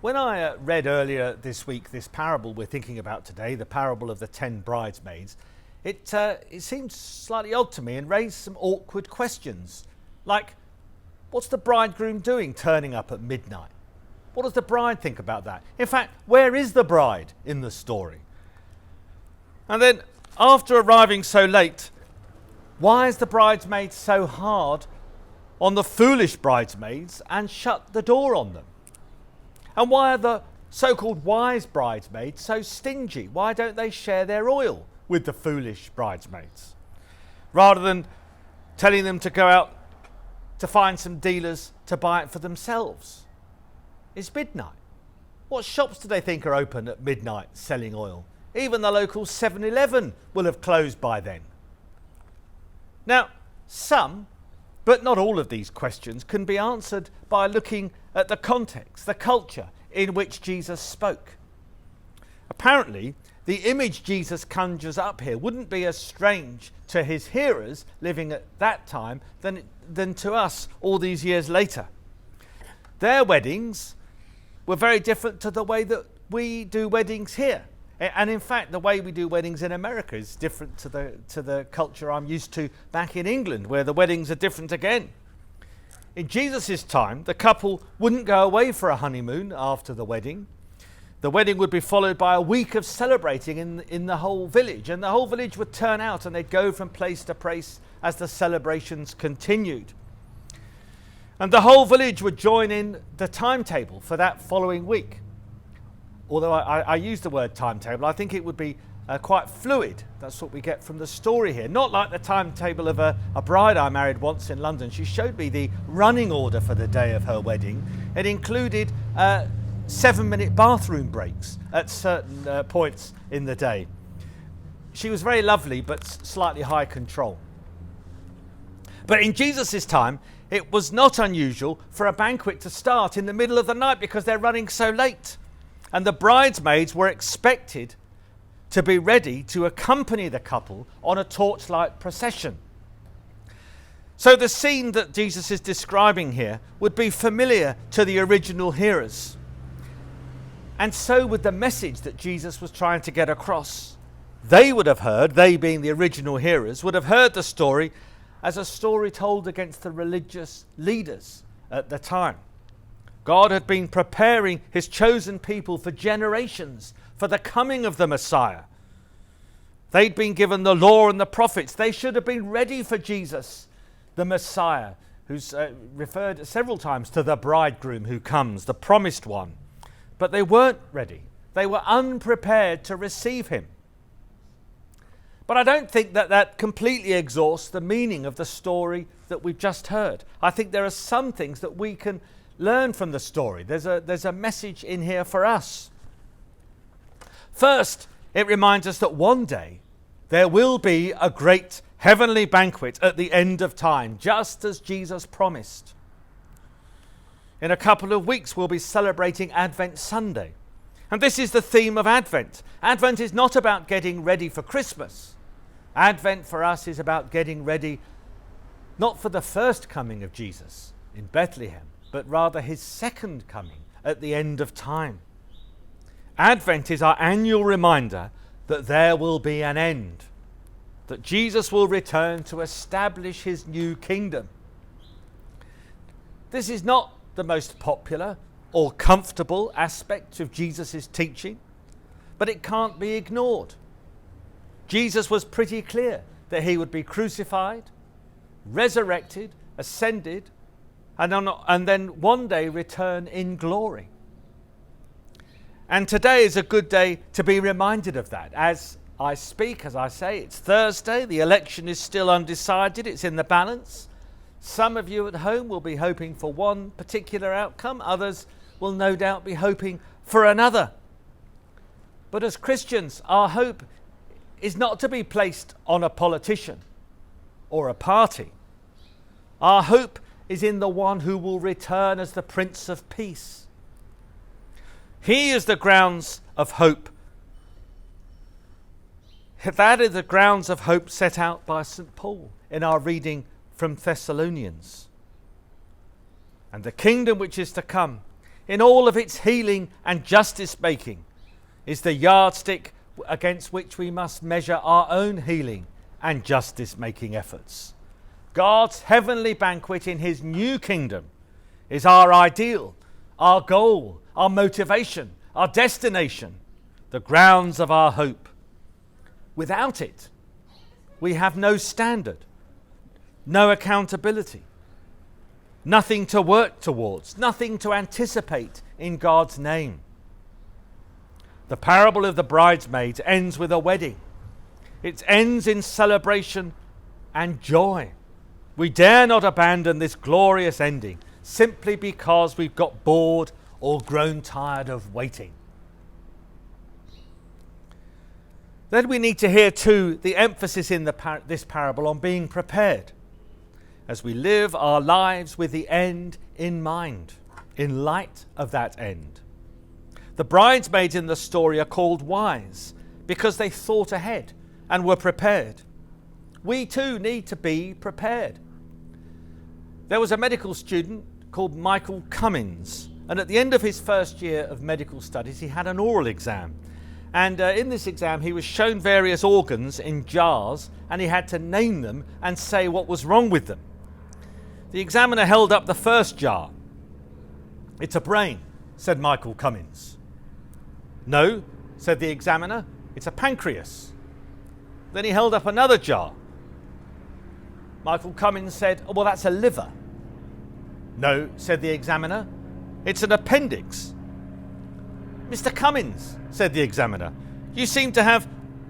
When I read earlier this week this parable we're thinking about today, the parable of the 10 bridesmaids, it seemed slightly odd to me and raised some awkward questions. Like, what's the bridegroom doing turning up at midnight? What does the bride think about that? In fact, where is the bride in the story? And then, after arriving so late, why is the bridesmaid so hard on the foolish bridesmaids and shut the door on them? And why are the so-called wise bridesmaids so stingy? Why don't they share their oil with the foolish bridesmaids? Rather than telling them to go out to find some dealers to buy it for themselves. It's midnight. What shops do they think are open at midnight selling oil? Even the local 7-Eleven will have closed by then. Now, some, but not all of these questions can be answered by looking at the context, the culture in which Jesus spoke. Apparently, the image Jesus conjures up here wouldn't be as strange to his hearers living at that time than to us all these years later. Their weddings were very different to the way that we do weddings here. And in fact, the way we do weddings in America is different to the culture I'm used to back in England, where the weddings are different again. In Jesus' time, the couple wouldn't go away for a honeymoon after the wedding. The wedding would be followed by a week of celebrating in the whole village. And the whole village would turn out and they'd go from place to place as the celebrations continued. And the whole village would join in the timetable for that following week. Although I use the word timetable, I think it would be quite fluid. That's what we get from the story here. Not like the timetable of a bride I married once in London. She showed me the running order for the day of her wedding. It included 7-minute bathroom breaks at certain points in the day. She was very lovely, but slightly high control. But in Jesus' time, it was not unusual for a banquet to start in the middle of the night because they're running so late. And the bridesmaids were expected to be ready to accompany the couple on a torchlight procession. So the scene that Jesus is describing here would be familiar to the original hearers. And so would the message that Jesus was trying to get across. They would have heard, they being the original hearers, would have heard the story as a story told against the religious leaders at the time. God had been preparing his chosen people for generations for the coming of the Messiah. They'd been given the law and the prophets. They should have been ready for Jesus, the Messiah, who's referred several times to the bridegroom who comes, the promised one. But they weren't ready. They were unprepared to receive him. But I don't think that completely exhausts the meaning of the story that we've just heard. I think there are some things that we can learn from the story. There's a message in here for us. First, it reminds us that one day there will be a great heavenly banquet at the end of time, just as Jesus promised. In a couple of weeks, we'll be celebrating Advent Sunday. And this is the theme of Advent. Advent is not about getting ready for Christmas. Advent for us is about getting ready not for the first coming of Jesus in Bethlehem, but rather his second coming at the end of time. Advent is our annual reminder that there will be an end, that Jesus will return to establish his new kingdom. This is not the most popular or comfortable aspect of Jesus' teaching, but it can't be ignored. Jesus was pretty clear that he would be crucified, resurrected, ascended, and then one day return in glory. And today is a good day to be reminded of that. As I speak, as I say, it's Thursday. The election is still undecided. It's in the balance. Some of you at home will be hoping for one particular outcome. Others will no doubt be hoping for another. But as Christians, our hope is not to be placed on a politician or a party. Our hope is in the one who will return as the Prince of Peace. He is the grounds of hope. That is the grounds of hope set out by St. Paul in our reading from Thessalonians. And the kingdom which is to come in all of its healing and justice making, is the yardstick against which we must measure our own healing and justice making efforts. God's heavenly banquet in his new kingdom is our ideal, our goal, our motivation, our destination, the grounds of our hope. Without it, we have no standard, no accountability, nothing to work towards, nothing to anticipate in God's name. The parable of the bridesmaids ends with a wedding. It ends in celebration and joy. We dare not abandon this glorious ending simply because we've got bored or grown tired of waiting. Then we need to hear too the emphasis in this parable on being prepared as we live our lives with the end in mind, in light of that end. The bridesmaids in the story are called wise because they thought ahead and were prepared. We too need to be prepared. There was a medical student called Michael Cummins, and at the end of his first year of medical studies he had an oral exam. And in this exam he was shown various organs in jars, and he had to name them and say what was wrong with them. The examiner held up the first jar. "It's a brain," said Michael Cummins. "No," said the examiner, "it's a pancreas." Then he held up another jar. Michael Cummins said, "Oh, well, that's a liver." "No," said the examiner, "it's an appendix." "Mr. Cummins," said the examiner, "you seem to have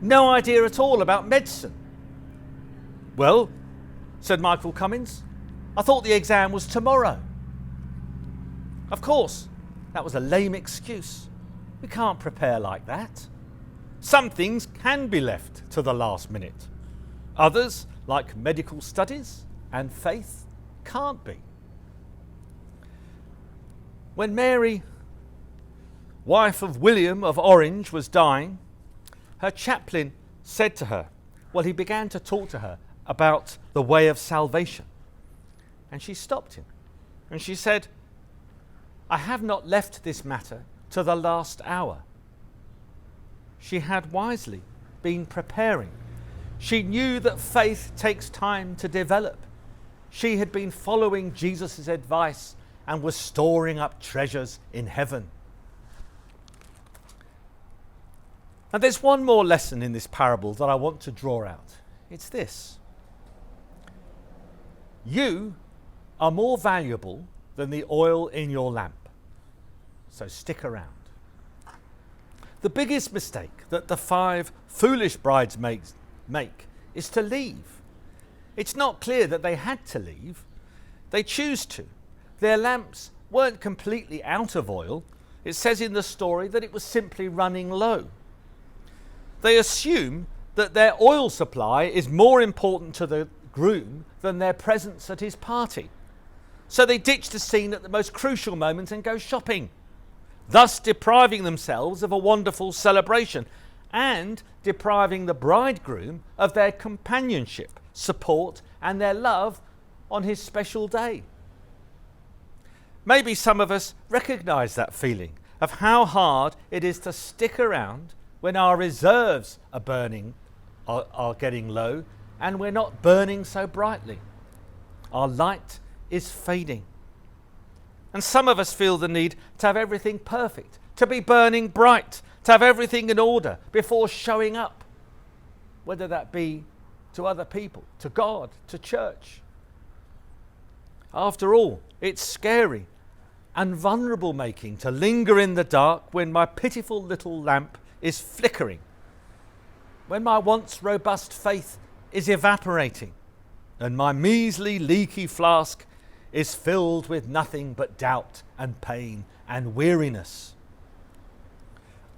no idea at all about medicine." "Well," said Michael Cummins, "I thought the exam was tomorrow." Of course, that was a lame excuse. We can't prepare like that. Some things can be left to the last minute. Others, like medical studies and faith, can't be. When Mary, wife of William of Orange, was dying, her chaplain said to her, he began to talk to her about the way of salvation. And she stopped him. And she said, "I have not left this matter to the last hour." She had wisely been preparing. She knew that faith takes time to develop. She had been following Jesus' advice and was storing up treasures in heaven. And there's one more lesson in this parable that I want to draw out. It's this: you are more valuable than the oil in your lamp. So stick around. The biggest mistake that the 5 foolish bridesmaids make is to leave. It's not clear that they had to leave. They choose to. Their lamps weren't completely out of oil. It says in the story that it was simply running low. They assume that their oil supply is more important to the groom than their presence at his party. So they ditch the scene at the most crucial moment and go shopping, thus depriving themselves of a wonderful celebration and depriving the bridegroom of their companionship, support, and their love on his special day. Maybe some of us recognise that feeling of how hard it is to stick around when our reserves are getting low and we're not burning so brightly. Our light is fading. And some of us feel the need to have everything perfect, to be burning bright, to have everything in order before showing up, whether that be to other people, to God, to church. After all, it's scary and vulnerable making to linger in the dark when my pitiful little lamp is flickering, when my once robust faith is evaporating and my measly leaky flask is filled with nothing but doubt and pain and weariness.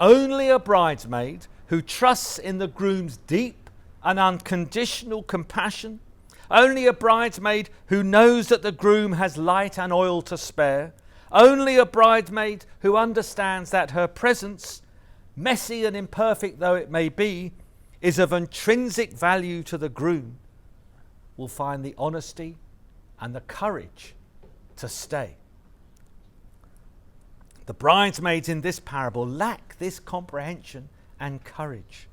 Only a bridesmaid who trusts in the groom's deep and unconditional compassion, only a bridesmaid who knows that the groom has light and oil to spare, only a bridesmaid who understands that her presence, messy and imperfect though it may be, is of intrinsic value to the groom, will find the honesty and the courage to stay. The bridesmaids in this parable lack this comprehension and courage.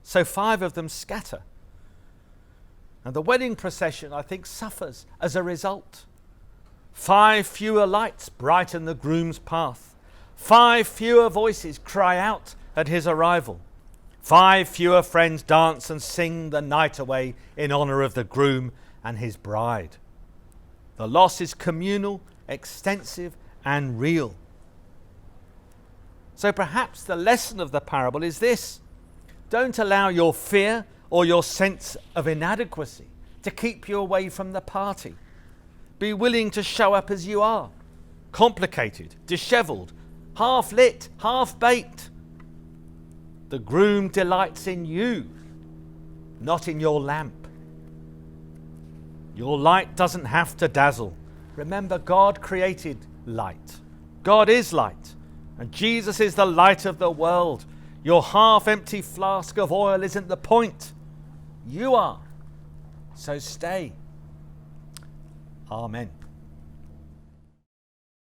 So 5 of them scatter. And the wedding procession, I think, suffers as a result. 5 fewer lights brighten the groom's path. 5 fewer voices cry out at his arrival. 5 fewer friends dance and sing the night away in honour of the groom and his bride. The loss is communal, extensive, and real. So perhaps the lesson of the parable is this: don't allow your fear or your sense of inadequacy to keep you away from the party. Be willing to show up as you are, complicated, dishevelled, half-lit, half-baked. The groom delights in you, not in your lamp. Your light doesn't have to dazzle. Remember, God created light. God is light, and Jesus is the light of the world. Your half-empty flask of oil isn't the point. You are. So stay. Amen.